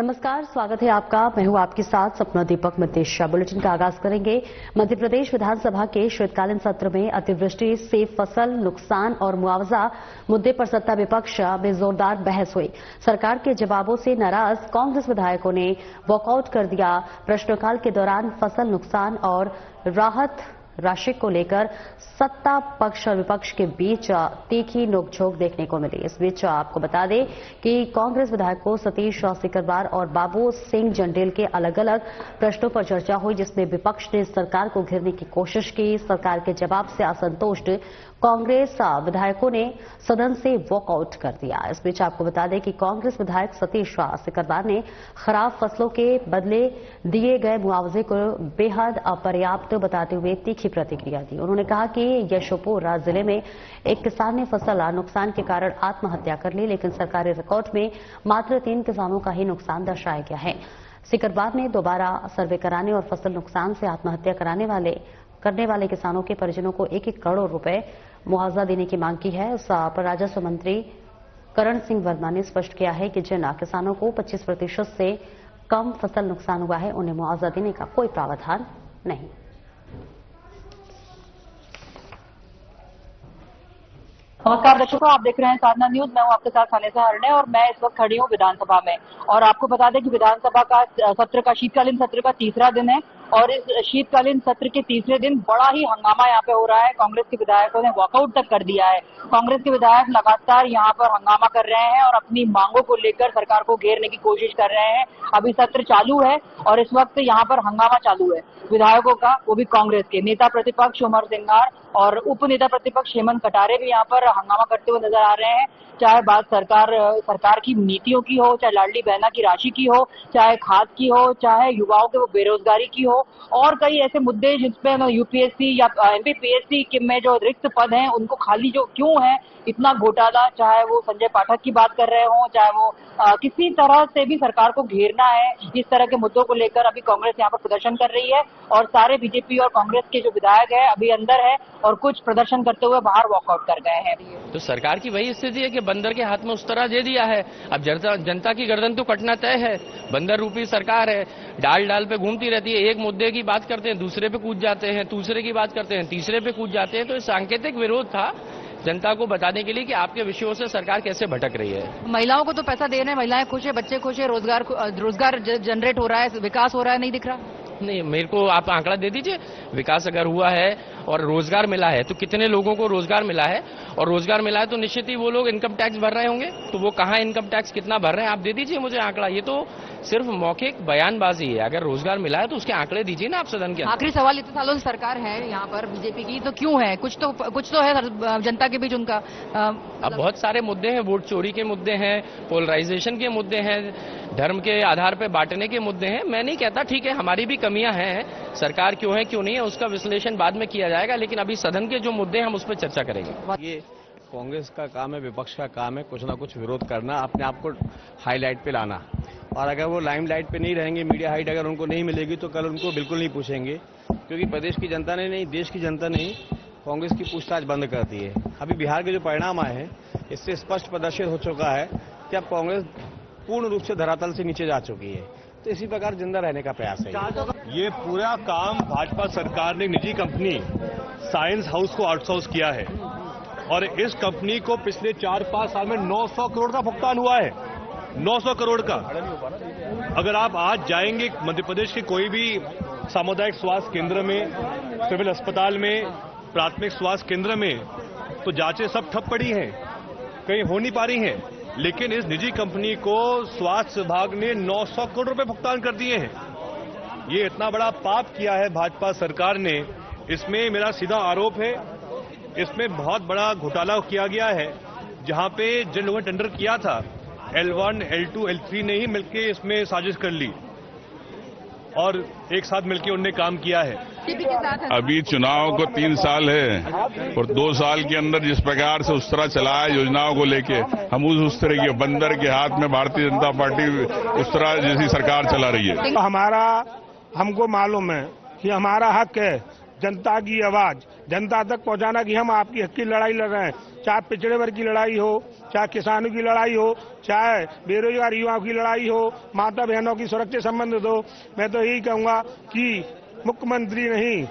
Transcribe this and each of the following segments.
नमस्कार, स्वागत है आपका। मैं हूं आपके साथ सपना दीपक मतेशिया। बुलेटिन का आगाज करेंगे। मध्य प्रदेश विधानसभा के शीतकालीन सत्र में अतिवृष्टि से फसल नुकसान और मुआवजा मुद्दे पर सत्ता विपक्ष में जोरदार बहस हुई। सरकार के जवाबों से नाराज कांग्रेस विधायकों ने वॉकआउट कर दिया। प्रश्नकाल के दौरान फसल नुकसान और राहत राशि को लेकर सत्ता पक्ष और विपक्ष के बीच तीखी नोकझोंक देखने को मिली। इस बीच आपको बता दें कि कांग्रेस विधायकों सतीश सिकरवार और बाबू सिंह जंडेल के अलग अलग प्रश्नों पर चर्चा हुई, जिसमें विपक्ष ने सरकार को घेरने की कोशिश की। सरकार के जवाब से असंतुष्ट कांग्रेस विधायकों ने सदन से वॉकआउट कर दिया। इस बीच आपको बता दें कि कांग्रेस विधायक सतीश सिकरवार ने खराब फसलों के बदले दिए गए मुआवजे को बेहद अपर्याप्त बताते हुए तीखी प्रतिक्रिया दी। उन्होंने कहा कि यशोपुर जिले में एक किसान ने फसल नुकसान के कारण आत्महत्या कर ली, लेकिन सरकारी रिकॉर्ड में मात्र 3 किसानों का ही नुकसान दर्शाया गया है। सिकरवार ने दोबारा सर्वे कराने और फसल नुकसान से आत्महत्या करने वाले किसानों के परिजनों को 1-1 करोड़ रुपए मुआवजा देने की मांग की है। उस पर राजस्व मंत्री करण सिंह वर्मा ने स्पष्ट किया है कि जिन किसानों को 25% से कम फसल नुकसान हुआ है, उन्हें मुआवजा देने का कोई प्रावधान नहीं। नमस्कार दर्शकों, आप देख रहे हैं साधना न्यूज। मैं हूं आपके साथ हनेसा हरणे और मैं इस वक्त खड़ी हूं विधानसभा में। और आपको बता दें कि विधानसभा का शीतकालीन सत्र का तीसरा दिन है और इस शीतकालीन सत्र के तीसरे दिन बड़ा ही हंगामा यहाँ पे हो रहा है। कांग्रेस के विधायकों ने वॉकआउट तक कर दिया है। कांग्रेस के विधायक लगातार यहाँ पर हंगामा कर रहे हैं और अपनी मांगों को लेकर सरकार को घेरने की कोशिश कर रहे हैं। अभी सत्र चालू है और इस वक्त यहाँ पर हंगामा चालू है विधायकों का, वो भी कांग्रेस के। नेता प्रतिपक्ष उमर सिंगार और उप नेता प्रतिपक्ष हेमंत कटारे भी यहाँ पर हंगामा करते हुए नजर आ रहे हैं। चाहे बात सरकार की नीतियों की हो, चाहे लाडली बहना की राशि की हो, चाहे खाद की हो, चाहे युवाओं के वो बेरोजगारी की हो और कई ऐसे मुद्दे जिसपे यूपीएससी या एमपीपीएससी में जो रिक्त पद हैं उनको खाली जो क्यों है, इतना घोटाला, चाहे वो संजय पाठक की बात कर रहे हो, चाहे वो किसी तरह से भी सरकार को घेरना है, इस तरह के मुद्दों को लेकर अभी कांग्रेस यहाँ पर प्रदर्शन कर रही है और सारे बीजेपी और कांग्रेस के जो विधायक है अभी अंदर है और कुछ प्रदर्शन करते हुए बाहर वॉकआउट कर गए हैं। तो सरकार की वही स्थिति है कि बंदर के हाथ में उस तरह दे दिया है। अब जनता की गर्दन तो कटना तय है। बंदर रूपी सरकार है, डाल डाल पे घूमती रहती है। एक मुद्दे की बात करते हैं, दूसरे पे कूद जाते हैं, दूसरे की बात करते हैं, तीसरे पे कूद जाते हैं। तो सांकेतिक विरोध था जनता को बताने के लिए कि आपके विषयों से सरकार कैसे भटक रही है। महिलाओं को तो पैसा दे रहे हैं, महिलाएं खुश है, बच्चे खुश है, रोजगार जनरेट हो रहा है, विकास हो रहा है, नहीं दिख रहा? नहीं, मेरे को आप आंकड़ा दे दीजिए। विकास अगर हुआ है और रोजगार मिला है तो कितने लोगों को रोजगार मिला है, और रोजगार मिला है तो निश्चित ही वो लोग इनकम टैक्स भर रहे होंगे। तो वो कहाँ इनकम टैक्स कितना भर रहे हैं, आप दे दीजिए मुझे आंकड़ा। ये तो सिर्फ मौखिक बयानबाजी है। अगर रोजगार मिला है तो उसके आंकड़े दीजिए ना आप सदन के। आखिरी सवाल, इतने सालों से सरकार है यहाँ पर बीजेपी की, तो क्यों है? कुछ तो है जनता के बीच उनका। अब बहुत सारे मुद्दे हैं, वोट चोरी के मुद्दे हैं, पोलराइजेशन के मुद्दे हैं, धर्म के आधार पर बांटने के मुद्दे हैं। मैं नहीं कहता, ठीक है हमारी भी कमियां हैं, सरकार क्यों है क्यों नहीं है उसका विश्लेषण बाद में किया जाएगा, लेकिन अभी सदन के जो मुद्दे हैं हम उस पर चर्चा करेंगे। ये कांग्रेस का काम है, विपक्ष का काम है कुछ ना कुछ विरोध करना, अपने आप को हाईलाइट पे लाना। और अगर वो लाइमलाइट पे नहीं रहेंगे, मीडिया हाइट अगर उनको नहीं मिलेगी तो कल उनको बिल्कुल नहीं पूछेंगे, क्योंकि प्रदेश की जनता ने नहीं, देश की जनता ने कांग्रेस की पूछताछ बंद कर दी है। अभी बिहार के जो परिणाम आए हैं इससे स्पष्ट प्रदर्शित हो चुका है कि अब कांग्रेस पूर्ण रूप से धरातल से नीचे जा चुकी है। तो इसी प्रकार जिंदा रहने का प्रयास है। ये पूरा काम भाजपा सरकार ने निजी कंपनी साइंस हाउस को आउटसोर्स किया है और इस कंपनी को पिछले 4-5 साल में 900 करोड़ का भुगतान हुआ है। 900 करोड़ का। अगर आप आज जाएंगे मध्य प्रदेश के कोई भी सामुदायिक स्वास्थ्य केंद्र में, सिविल अस्पताल में, प्राथमिक स्वास्थ्य केंद्र में, तो जांचें सब ठप पड़ी हैं, कहीं हो नहीं पा रही हैं। लेकिन इस निजी कंपनी को स्वास्थ्य विभाग ने 900 करोड़ रुपए भुगतान कर दिए हैं। ये इतना बड़ा पाप किया है भाजपा सरकार ने। इसमें मेरा सीधा आरोप है, इसमें बहुत बड़ा घोटाला किया गया है। जहां पे जिन लोगों ने टेंडर किया था L1, L2, L3 ने ही मिलकर इसमें साजिश कर ली और एक साथ मिलकर उनने काम किया है। अभी चुनाव को 3 साल है और 2 साल के अंदर जिस प्रकार से उस तरह चला है योजनाओं को लेके, हम उस तरह के बंदर के हाथ में भारतीय जनता पार्टी उस तरह जैसी सरकार चला रही है। हमको मालूम है कि हमारा हक है जनता की आवाज जनता तक पहुंचाना, कि हम आपकी हक की लड़ाई लड़ रहे हैं। चाहे पिछड़े वर्ग की लड़ाई हो, चाहे किसानों की लड़ाई हो, चाहे बेरोजगार युवाओं की लड़ाई हो, माता बहनों की सुरक्षा संबंधित हो, मैं तो यही कहूंगा कि मुख्यमंत्री नहीं,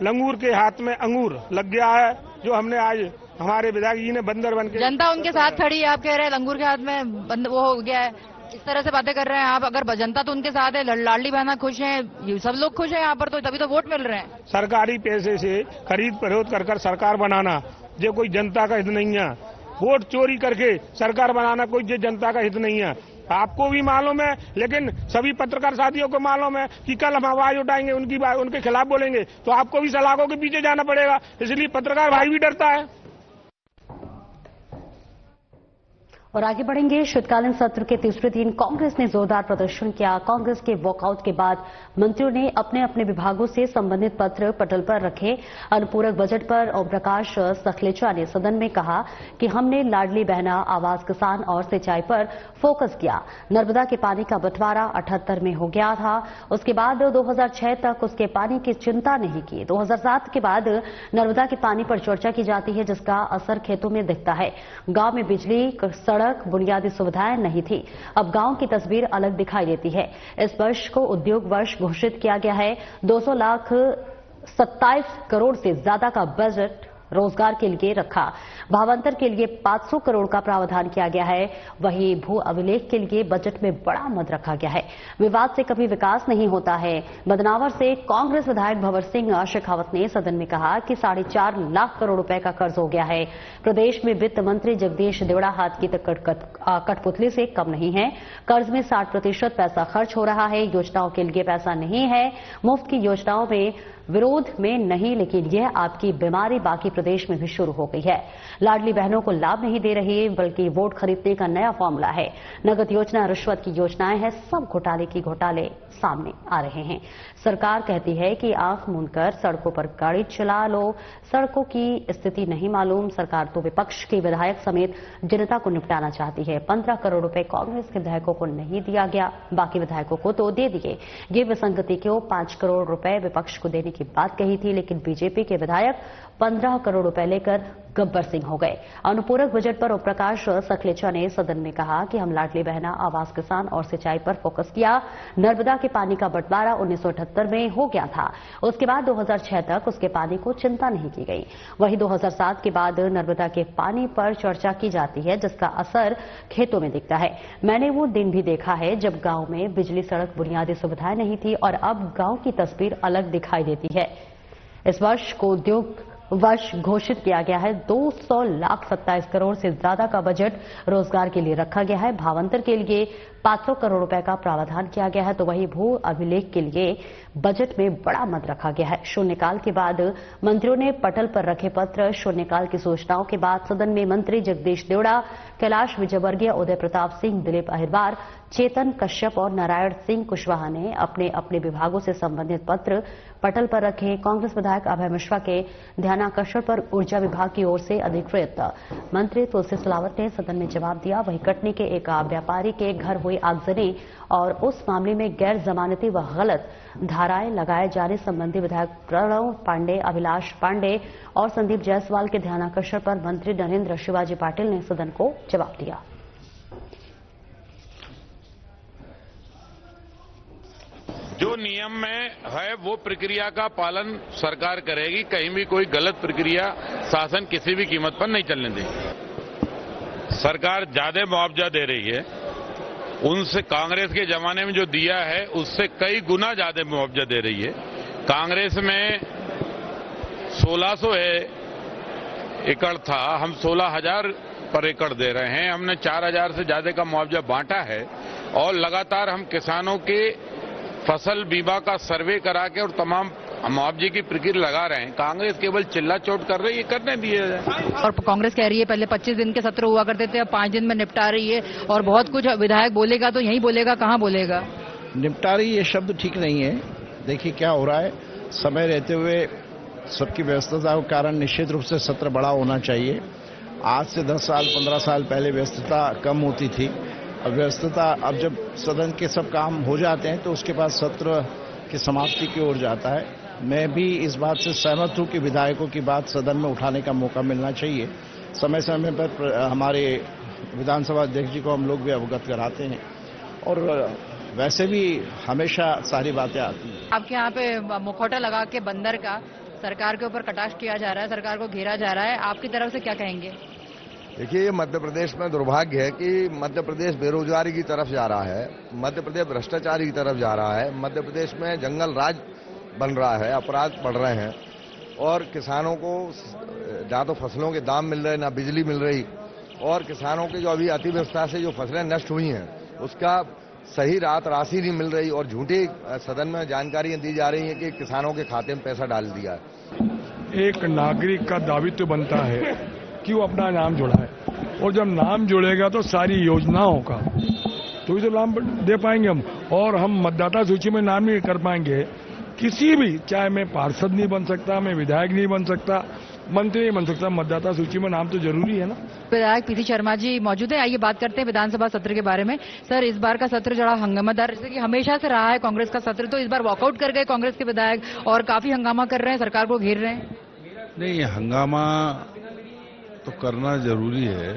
लंगूर के हाथ में अंगूर लग गया है। जो हमने आज हमारे विधायक जी ने बंदर बन के, जनता उनके साथ खड़ी है, आप कह रहे हैं लंगूर के हाथ में वो हो गया है, इस तरह से बातें कर रहे हैं आप। अगर जनता तो उनके साथ है, लाडली बहना खुश है, सब लोग खुश हैं यहाँ पर, तो तभी तो वोट मिल रहे हैं। सरकारी पैसे से खरीद फरोख्त कर सरकार बनाना जो कोई जनता का हित नहीं है। वोट चोरी करके सरकार बनाना कोई जनता का हित नहीं है। आपको भी मालूम है, लेकिन सभी पत्रकार साथियों को मालूम है कि कल हम आवाज उठाएंगे, उनके खिलाफ बोलेंगे तो आपको भी सलाखों के पीछे जाना पड़ेगा। इसलिए पत्रकार भाई भी डरता है। और आगे बढ़ेंगे। शीतकालीन सत्र के तीसरे दिन कांग्रेस ने जोरदार प्रदर्शन किया। कांग्रेस के वॉकआउट के बाद मंत्रियों ने अपने अपने विभागों से संबंधित पत्र पटल पर रखे। अनुपूरक बजट पर ओम प्रकाश सखलेचा ने सदन में कहा कि हमने लाडली बहना, आवास किसान और सिंचाई पर फोकस किया। नर्मदा के पानी का बंटवारा 78 में हो गया था, उसके बाद 2006 तक उसके पानी की चिंता नहीं की। 2007 के बाद नर्मदा के पानी पर चर्चा की जाती है, जिसका असर खेतों में दिखता है। गांव में बिजली, सड़क, बुनियादी सुविधाएं नहीं थी। अब गांव की तस्वीर अलग दिखाई देती है। इस वर्ष को उद्योग वर्ष घोषित किया गया है। 200,27 करोड़ से ज्यादा का बजट रोजगार के लिए रखा। भावांतर के लिए 500 करोड़ का प्रावधान किया गया है। वहीं भू अभिलेख के लिए बजट में बड़ा मद रखा गया है। विवाद से कभी विकास नहीं होता है। बदनावर से कांग्रेस विधायक भंवर सिंह शेखावत ने सदन में कहा कि 4.5 लाख करोड़ रुपए का कर्ज हो गया है। प्रदेश में वित्त मंत्री जगदीश देवड़ा हाथ की कठपुतली से कम नहीं है। कर्ज में 60% पैसा खर्च हो रहा है। योजनाओं के लिए पैसा नहीं है। मुफ्त की योजनाओं में विरोध में नहीं, लेकिन यह आपकी बीमारी बाकी प्रदेश में भी शुरू हो गई है। लाडली बहनों को लाभ नहीं दे रही, बल्कि वोट खरीदने का नया फॉर्मूला है। नगद योजना, रिश्वत की योजनाएं हैं, सब घोटाले सामने आ रहे हैं। सरकार कहती है कि आंख मूंदकर सड़कों पर गाड़ी चला लो, सड़कों की स्थिति नहीं मालूम। सरकार तो विपक्ष के विधायक समेत जनता को निपटाना चाहती है। 15 करोड़ रुपए कांग्रेस के विधायकों को नहीं दिया गया, बाकी विधायकों को तो दे दिए। ये विसंगति क्यों? 5 करोड़ रुपए विपक्ष को देने की बात कही थी, लेकिन बीजेपी के विधायक 15 करोड़ रुपए लेकर गब्बर सिंह हो गए। अनुपूरक बजट पर ओम प्रकाश सखलेचा ने सदन में कहा कि हम लाडली बहना, आवास किसान और सिंचाई पर फोकस किया। नर्मदा के पानी का बंटवारा 1978 में हो गया था, उसके बाद 2006 तक उसके पानी को चिंता नहीं की गई। वहीं 2007 के बाद नर्मदा के पानी पर चर्चा की जाती है, जिसका असर खेतों में दिखता है। मैंने वो दिन भी देखा है जब गांव में बिजली, सड़क, बुनियादी सुविधाएं नहीं थी, और अब गांव की तस्वीर अलग दिखाई देती है। इस वर्ष को उद्योग वर्ष घोषित किया गया है। 200,27 करोड़ से ज्यादा का बजट रोजगार के लिए रखा गया है। भावांतर के लिए 500 करोड़ रुपए का प्रावधान किया गया है, तो वहीं भू अभिलेख के लिए बजट में बड़ा मद रखा गया है। शून्यकाल के बाद मंत्रियों ने पटल पर रखे पत्र। शून्यकाल की सूचनाओं के बाद सदन में मंत्री जगदीश देवड़ा, कैलाश विजयवर्गीय, उदय प्रताप सिंह, दिलीप अहिरवार, चेतन कश्यप और नारायण सिंह कुशवाहा ने अपने अपने विभागों से संबंधित पत्र पटल पर रखे। कांग्रेस विधायक अभय मिश्रा के ध्यानाकर्षण पर ऊर्जा विभाग की ओर से अधिकृत मंत्री तुलसी सिलावट ने सदन में जवाब दिया। वहीं कटनी के एक व्यापारी के घर हुई आगजनी और उस मामले में गैर जमानती व गलत धाराएं लगाए जाने संबंधी विधायक प्रणव पांडे, अभिलाष पांडे और संदीप जायसवाल के ध्यानाकर्षण पर मंत्री नरेंद्र शिवाजी पाटिल ने सदन को जवाब दिया। जो नियम में है वो प्रक्रिया का पालन सरकार करेगी। कहीं भी कोई गलत प्रक्रिया शासन किसी भी कीमत पर नहीं चलने देगी। सरकार ज्यादा मुआवजा दे रही है, उनसे कांग्रेस के जमाने में जो दिया है उससे कई गुना ज्यादा मुआवजा दे रही है। कांग्रेस में 1600 एकड़ था, हम 16,000 पर एकड़ दे रहे हैं। हमने 4,000 से ज्यादा का मुआवजा बांटा है और लगातार हम किसानों के फसल बीमा का सर्वे करा के और तमाम मुआवजे की प्रक्रिया लगा रहे हैं। कांग्रेस केवल चिल्ला चोट कर रही है, करने दिए जाए। और कांग्रेस कह रही है पहले 25 दिन के सत्र हुआ करते थे, अब 5 दिन में निपटा रही है, और बहुत कुछ विधायक बोलेगा तो यही बोलेगा, कहां बोलेगा? निपटा रही ये शब्द ठीक नहीं है। देखिए क्या हो रहा है, समय रहते हुए सबकी व्यस्तता के कारण निश्चित रूप से सत्र बड़ा होना चाहिए। आज से 10 साल 15 साल पहले व्यस्तता कम होती थी। अब व्यस्तता, अब जब सदन के सब काम हो जाते हैं तो उसके बाद सत्र की समाप्ति की ओर जाता है। मैं भी इस बात से सहमत हूं कि विधायकों की बात सदन में उठाने का मौका मिलना चाहिए। समय समय पर हमारे विधानसभा अध्यक्ष जी को हम लोग भी अवगत कराते हैं और वैसे भी हमेशा सारी बातें आती हैं। आपके यहाँ पे मुखौटा लगा के बंदर का सरकार के ऊपर कटाक्ष किया जा रहा है, सरकार को घेरा जा रहा है, आपकी तरफ से क्या कहेंगे? देखिए, ये मध्य प्रदेश में दुर्भाग्य है कि मध्य प्रदेश बेरोजगारी की तरफ जा रहा है, मध्य प्रदेश भ्रष्टाचार की तरफ जा रहा है, मध्य प्रदेश में जंगल राज बन रहा है, अपराध बढ़ रहे हैं और किसानों को ना तो फसलों के दाम मिल रहे, ना बिजली मिल रही और किसानों की जो अभी अतिवृष्टि से जो फसलें नष्ट हुई हैं उसका सही राशि नहीं मिल रही और झूठी सदन में जानकारियां दी जा रही हैं कि किसानों के खाते में पैसा डाल दिया है। एक नागरिक का दायित्व बनता है कि वो अपना नाम जुड़ाए और जब नाम जुड़ेगा तो सारी योजनाओं का तो इसे नाम दे पाएंगे हम और हम मतदाता सूची में नाम नहीं कर पाएंगे किसी भी, चाहे मैं पार्षद नहीं बन सकता, मैं विधायक नहीं बन सकता, मंत्री नहीं बन सकता, मतदाता सूची में नाम तो जरूरी है ना। विधायक पीसी शर्मा जी मौजूद है, आइए बात करते हैं विधानसभा सत्र के बारे में। सर, इस बार का सत्र बड़ा हंगामादार, जैसे कि हमेशा से रहा है कांग्रेस का सत्र, तो इस बार वॉकआउट कर गए कांग्रेस के विधायक और काफी हंगामा कर रहे हैं, सरकार को घेर रहे हैं। नहीं, हंगामा तो करना जरूरी है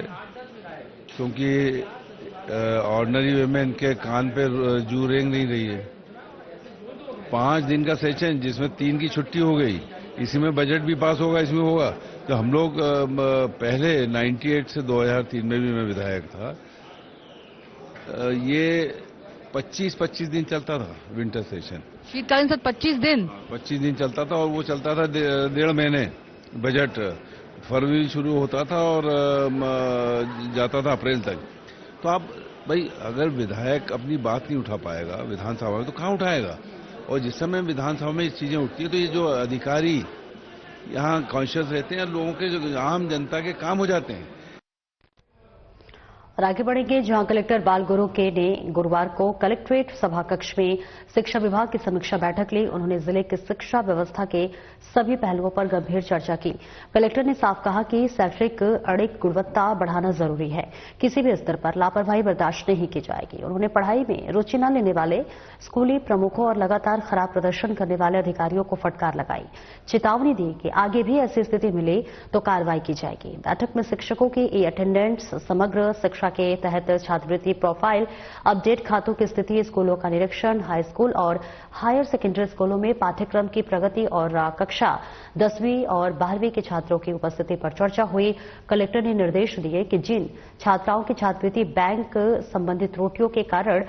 क्योंकि ऑर्डिनरी वे में इनके कान पे जू रेंग नहीं रही है। 5 दिन का सेशन जिसमें 3 की छुट्टी हो गई, इसी में बजट भी पास होगा, इसमें होगा। तो हम लोग पहले 98 से 2003 में भी मैं विधायक था, ये 25 दिन चलता था विंटर सेशन, शीतकालीन सत्र 25 दिन चलता था और वो चलता था 1.5 महीने। बजट फरवरी शुरू होता था और जाता था अप्रैल तक। तो आप भाई अगर विधायक अपनी बात नहीं उठा पाएगा विधानसभा में तो कहाँ उठाएगा? और जिस समय विधानसभा में ये चीजें उठती है तो ये जो अधिकारी यहाँ कॉन्शियस रहते हैं, लोगों के जो आम जनता के काम हो जाते हैं। और आगे बढ़ेंगे, जहां कलेक्टर बाल गुरु के ने गुरुवार को कलेक्ट्रेट सभाकक्ष में शिक्षा विभाग की समीक्षा बैठक ली। उन्होंने जिले की शिक्षा व्यवस्था के सभी पहलुओं पर गंभीर चर्चा की। कलेक्टर ने साफ कहा कि शैक्षिक अड़िग गुणवत्ता बढ़ाना जरूरी है, किसी भी स्तर पर लापरवाही बर्दाश्त नहीं की जाएगी। उन्होंने पढ़ाई में रुचि न लेने वाले स्कूली प्रमुखों और लगातार खराब प्रदर्शन करने वाले अधिकारियों को फटकार लगाई, चेतावनी दी कि आगे भी ऐसी स्थिति मिले तो कार्रवाई की जाएगी। बैठक में शिक्षकों की ई अटेंडेंस, समग्र शिक्षा के तहत छात्रवृत्ति प्रोफाइल, अपडेट खातों की स्थिति, स्कूलों का निरीक्षण, हाई स्कूल और हायर सेकेंडरी स्कूलों में पाठ्यक्रम की प्रगति और कक्षा 10वीं और 12वीं के छात्रों की उपस्थिति पर चर्चा हुई। कलेक्टर ने निर्देश दिए कि जिन छात्राओं की छात्रवृत्ति बैंक संबंधित त्रुटियों के कारण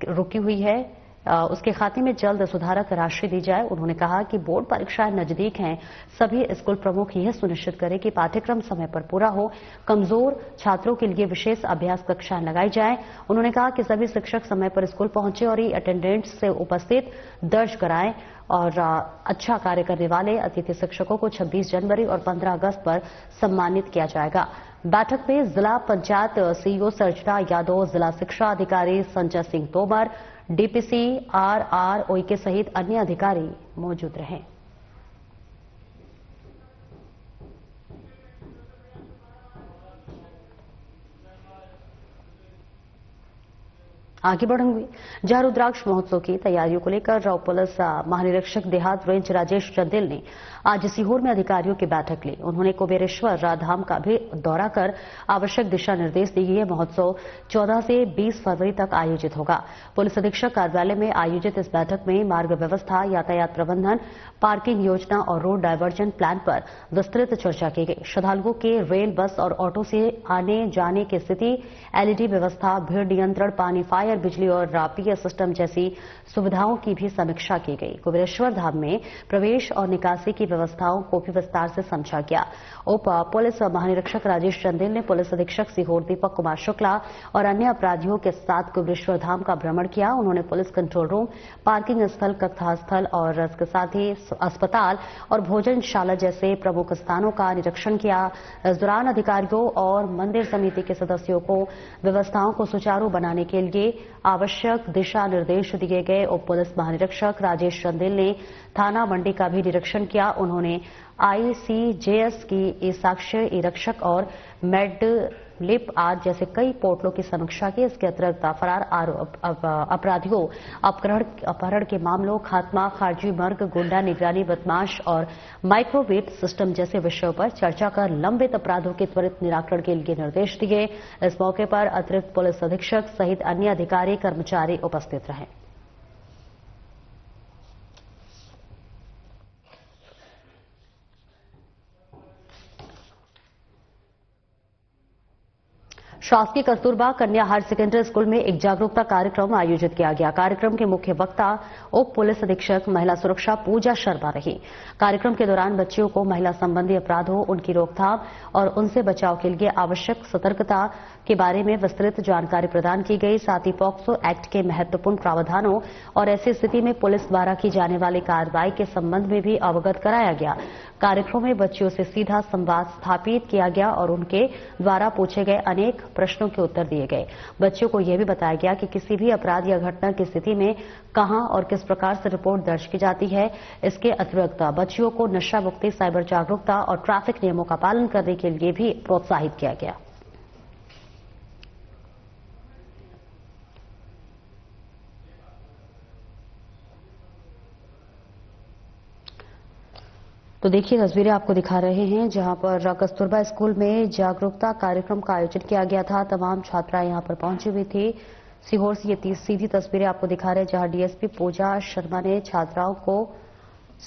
रुकी हुई है उसके खाते में जल्द सुधारक राशि दी जाए। उन्होंने कहा कि बोर्ड परीक्षाएं नजदीक हैं, सभी स्कूल प्रमुख यह सुनिश्चित करें कि पाठ्यक्रम समय पर पूरा हो, कमजोर छात्रों के लिए विशेष अभ्यास कक्षाएं लगाई जाएं। उन्होंने कहा कि सभी शिक्षक समय पर स्कूल पहुंचे और अटेंडेंस से उपस्थित दर्ज कराएं और अच्छा कार्य करने वाले अतिथि शिक्षकों को 26 जनवरी और 15 अगस्त पर सम्मानित किया जाएगा। बैठक में जिला पंचायत सीईओ सर्जना यादव, जिला शिक्षा अधिकारी संजय सिंह तोमर, डीपीसी आर ओईके सहित अन्य अधिकारी मौजूद रहे। आगे बढ़ेंगे, जहां रुद्राक्ष महोत्सव की तैयारियों को लेकर पुलिस महानिरीक्षक देहात रेंज राजेश चंदेल ने आज सीहोर में अधिकारियों की बैठक ली। उन्होंने कुबेरेश्वर धाम का भी दौरा कर आवश्यक दिशा निर्देश दिए। महोत्सव 14 से 20 फरवरी तक आयोजित होगा। पुलिस अधीक्षक कार्यालय में आयोजित इस बैठक में मार्ग व्यवस्था, यातायात प्रबंधन, पार्किंग योजना और रोड डायवर्जन प्लान पर विस्तृत चर्चा की गई। श्रद्धालुओं के रेल, बस और ऑटो से आने जाने की स्थिति, एलईडी व्यवस्था, भीड़ नियंत्रण, पानी, फायर, बिजली और पीएस सिस्टम जैसी सुविधाओं की भी समीक्षा की गई। कुबेरेश्वर धाम में प्रवेश और निकासी की व्यवस्थाओं को भी विस्तार से समझा गया। उप पुलिस महानिरीक्षक राजेश चंदेल ने पुलिस अधीक्षक सीहोर दीपक कुमार शुक्ला और अन्य अपराधियों के साथ कुबेरेश्वर धाम का भ्रमण किया। उन्होंने पुलिस कंट्रोल रूम, पार्किंग स्थल, कथा स्थल और इसके साथ ही अस्पताल और भोजनशाला जैसे प्रमुख स्थानों का निरीक्षण किया। इस दौरान अधिकारियों और मंदिर समिति के सदस्यों को व्यवस्थाओं को सुचारू बनाने के लिए आवश्यक दिशा निर्देश दिए गए। उप पुलिस महानिरीक्षक राजेश चंदेल ने थाना मंडी का भी निरीक्षण किया। उन्होंने ICJS की ई साक्ष्य, ई रक्षक और मेडलिप आदि जैसे कई पोर्टलों की समीक्षा की। इसके अतिरिक्त फरार अपराधियों, अपहरण के मामलों, खात्मा, खारजी मर्ग, गुंडा निगरानी, बदमाश और माइक्रोवेव सिस्टम जैसे विषयों पर चर्चा कर लंबित अपराधों के त्वरित निराकरण के लिए निर्देश दिए। इस मौके पर अतिरिक्त पुलिस अधीक्षक सहित अन्य अधिकारी कर्मचारी उपस्थित रहे। शासकीय कस्तूरबा कन्या हायर सेकेंडरी स्कूल में एक जागरूकता कार्यक्रम आयोजित किया गया। कार्यक्रम के मुख्य वक्ता उप पुलिस अधीक्षक महिला सुरक्षा पूजा शर्मा रही। कार्यक्रम के दौरान बच्चियों को महिला संबंधी अपराधों, उनकी रोकथाम और उनसे बचाव के लिए आवश्यक सतर्कता के बारे में विस्तृत जानकारी प्रदान की गई। साथ ही पॉक्सो एक्ट के महत्वपूर्ण प्रावधानों और ऐसी स्थिति में पुलिस द्वारा की जाने वाली कार्रवाई के संबंध में भी अवगत कराया गया। कार्यक्रम में बच्चियों से सीधा संवाद स्थापित किया गया और उनके द्वारा पूछे गए अनेक प्रश्नों के उत्तर दिए गए। बच्चों को यह भी बताया गया कि किसी भी अपराध या घटना की स्थिति में कहां और किस प्रकार से रिपोर्ट दर्ज की जाती है। इसके अतिरिक्त बच्चियों को नशा मुक्ति, साइबर जागरूकता और ट्रैफिक नियमों का पालन करने के लिए भी प्रोत्साहित किया गया। तो देखिए तस्वीरें आपको दिखा रहे हैं जहां पर कस्तूरबा स्कूल में जागरूकता कार्यक्रम का आयोजन किया गया था। तमाम छात्राएं यहां पर पहुंची हुई थी। सीहोर से ये सीधी तस्वीरें आपको दिखा रहे हैं जहां डीएसपी पूजा शर्मा ने छात्राओं को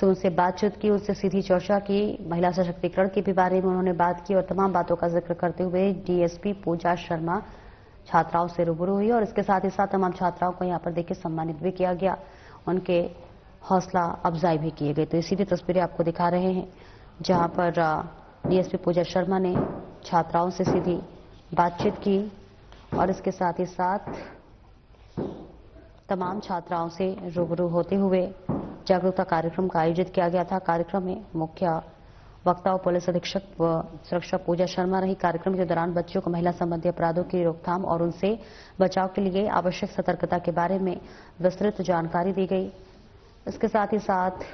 उनसे बातचीत की, उनसे सीधी चर्चा की। महिला सशक्तिकरण के भी बारे में उन्होंने बात की और तमाम बातों का जिक्र करते हुए डीएसपी पूजा शर्मा छात्राओं से रूबरू हुई और इसके साथ ही साथ तमाम छात्राओं को यहां पर देखिए सम्मानित भी किया गया, उनके हौसला अफजाई भी किए गए। तो ये सीधी तस्वीरें आपको दिखा रहे हैं जहां पर डीएसपी पूजा शर्मा ने छात्राओं से सीधी बातचीत की और इसके साथ ही साथ तमाम छात्राओं से रूबरू होते हुए जागरूकता कार्यक्रम का आयोजित किया गया था। कार्यक्रम में मुख्य वक्ता और पुलिस अधीक्षक व सुरक्षा पूजा शर्मा रही। कार्यक्रम के दौरान बच्चों को महिला संबंधी अपराधों की रोकथाम और उनसे बचाव के लिए आवश्यक सतर्कता के बारे में विस्तृत जानकारी दी गई। इसके साथ ही साथ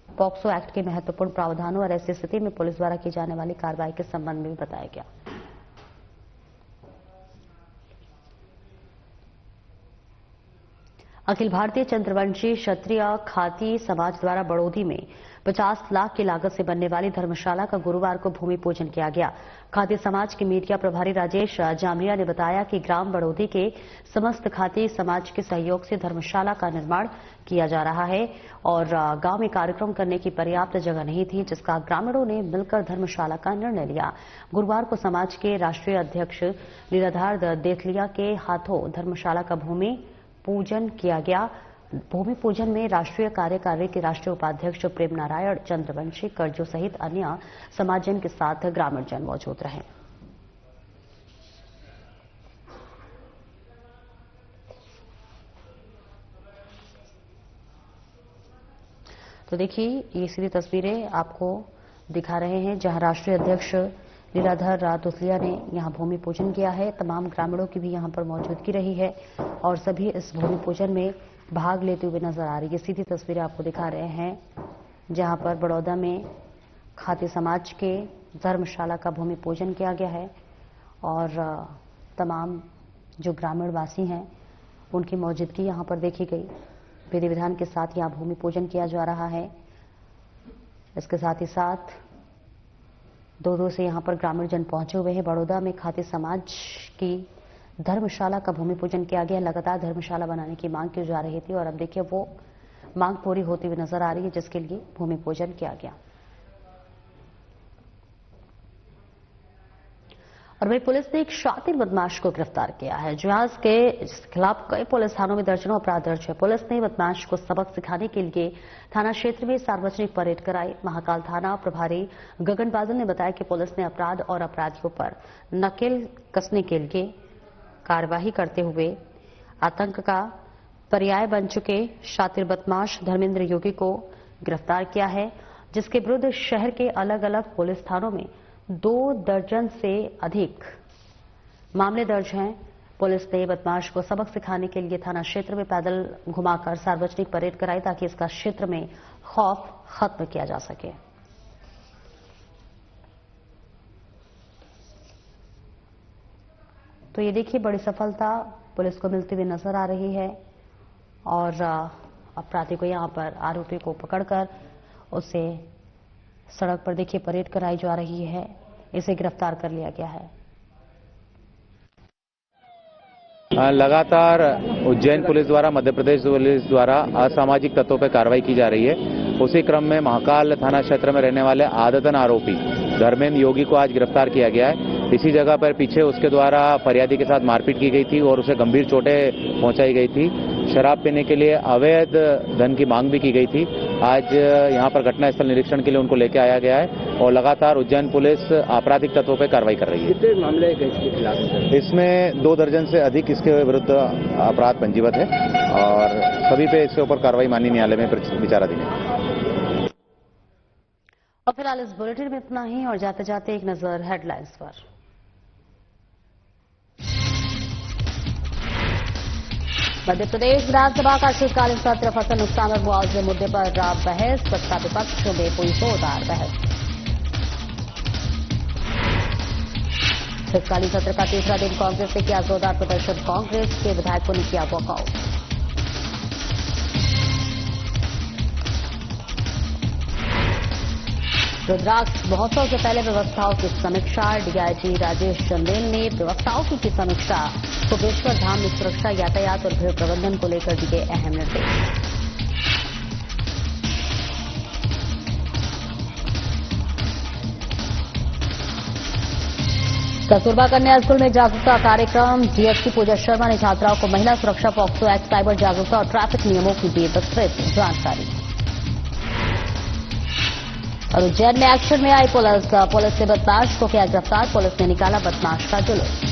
पॉक्सो एक्ट के महत्वपूर्ण प्रावधानों और ऐसी स्थिति में पुलिस द्वारा की जाने वाली कार्रवाई के संबंध में भी बताया गया। अखिल भारतीय चंद्रवंशी क्षत्रिय खाती समाज द्वारा बड़ौदी में 50 लाख की लागत से बनने वाली धर्मशाला का गुरुवार को भूमि पूजन किया गया। खाती समाज के मीडिया प्रभारी राजेश जामरिया ने बताया कि ग्राम बड़ौदी के समस्त खाती समाज के सहयोग से धर्मशाला का निर्माण किया जा रहा है और गांव में कार्यक्रम करने की पर्याप्त जगह नहीं थी, जिसका ग्रामीणों ने मिलकर धर्मशाला का निर्णय लिया। गुरुवार को समाज के राष्ट्रीय अध्यक्ष लीलाधर देथलिया के हाथों धर्मशाला का भूमि पूजन किया गया। भूमि पूजन में राष्ट्रीय कार्यकारिणी के राष्ट्रीय उपाध्यक्ष प्रेम नारायण चंद्रवंशी कर्जो सहित अन्य समाजजन के साथ ग्रामीणजन मौजूद रहे। तो देखिए ये सीधी तस्वीरें आपको दिखा रहे हैं जहां राष्ट्रीय अध्यक्ष लीलाधर दुथलिया ने यहां भूमि पूजन किया है। तमाम ग्रामीणों की भी यहां पर मौजूदगी रही है और सभी इस भूमि पूजन में भाग लेते हुए नजर आ रही है। सीधी तस्वीरें आपको दिखा रहे हैं जहां पर बड़ौदा में खाती समाज के धर्मशाला का भूमि पूजन किया गया है और तमाम जो ग्रामीण वासी हैं उनकी मौजूदगी यहां पर देखी गई। विधि विधान के साथ यहां भूमि पूजन किया जा रहा है। इसके साथ ही साथ दूर से यहां पर ग्रामीण जन पहुंचे हुए हैं। बड़ौदा में खाती समाज की धर्मशाला का भूमि पूजन किया गया। लगातार धर्मशाला बनाने की मांग की जा रही थी और अब देखिए वो मांग पूरी होती हुई नजर आ रही है, जिसके लिए भूमि पूजन किया गया। और वही पुलिस ने एक शातिर बदमाश को गिरफ्तार किया है। जुआज के खिलाफ कई पुलिस थानों में दर्जनों अपराध दर्ज है। पुलिस ने बदमाश को सबक सिखाने के लिए थाना क्षेत्र में सार्वजनिक परेड कराई। महाकाल थाना प्रभारी गगन बादल ने बताया कि पुलिस ने अपराध और अपराधियों पर नकेल कसने के लिए कार्यवाही करते हुए आतंक का पर्याय बन चुके शातिर बदमाश धर्मेंद्र योगी को गिरफ्तार किया है, जिसके विरुद्ध शहर के अलग अलग पुलिस थानों में 2 दर्जन से अधिक मामले दर्ज हैं। पुलिस ने बदमाश को सबक सिखाने के लिए थाना क्षेत्र में पैदल घुमाकर सार्वजनिक परेड कराई ताकि इसका क्षेत्र में खौफ खत्म किया जा सके। तो ये देखिए बड़ी सफलता पुलिस को मिलती हुई नजर आ रही है और अपराधी को यहां पर आरोपी को पकड़कर उसे सड़क पर देखिए परेड कराई जा रही है। इसे गिरफ्तार कर लिया गया है। लगातार उज्जैन पुलिस द्वारा, मध्य प्रदेश पुलिस द्वारा असामाजिक तत्वों पर कार्रवाई की जा रही है। उसी क्रम में महाकाल थाना क्षेत्र में रहने वाले आदतन आरोपी धर्मेंद्र योगी को आज गिरफ्तार किया गया है। इसी जगह पर पीछे उसके द्वारा फरियादी के साथ मारपीट की गई थी और उसे गंभीर चोटें पहुंचाई गई थी। शराब पीने के लिए अवैध धन की मांग भी की गई थी। आज यहां पर घटनास्थल निरीक्षण के लिए उनको लेकर आया गया है और लगातार उज्जैन पुलिस आपराधिक तत्वों पर कार्रवाई कर रही है। कितने मामले इसके खिलाफ? इसमें 2 दर्जन से अधिक इसके विरुद्ध अपराध पंजीबद्ध है और सभी पे इसके ऊपर कार्रवाई माननीय न्यायालय में विचाराधीन है। और फिलहाल इस बुलेटिन में इतना ही और जाते जाते एक नजर हेडलाइंस पर। मध्य प्रदेश विधानसभा का शीतकालीन सत्र फसल नुकसान और मुआवजे मुद्दे पर बहस, सत्ता विपक्ष में हुई जोरदार बहस। शीतकालीन सत्र का तीसरा दिन कांग्रेस ने किया जोरदार प्रदर्शन, कांग्रेस के विधायकों ने किया वॉकआउट। रुद्राक्ष महोत्सव से पहले व्यवस्थाओं की समीक्षा, डीआईजी राजेश चंदेल ने व्यवस्थाओं की समीक्षा। कुबेश्वर धाम में सुरक्षा, यातायात और भीड़ प्रबंधन को लेकर दिए अहम निर्देश। कस्तूरबा कन्या स्कूल में जागरूकता कार्यक्रम, जीएसपी पूजा शर्मा ने छात्राओं को महिला सुरक्षा, पॉक्सो एक्ट, साइबर जागरूकता और ट्रैफिक नियमों की दी विस्तृत जानकारी। और उज्जैन में एक्शन में आई पुलिस ने बदमाश को किया गिरफ्तार, पुलिस ने निकाला बदमाश का जुलूस।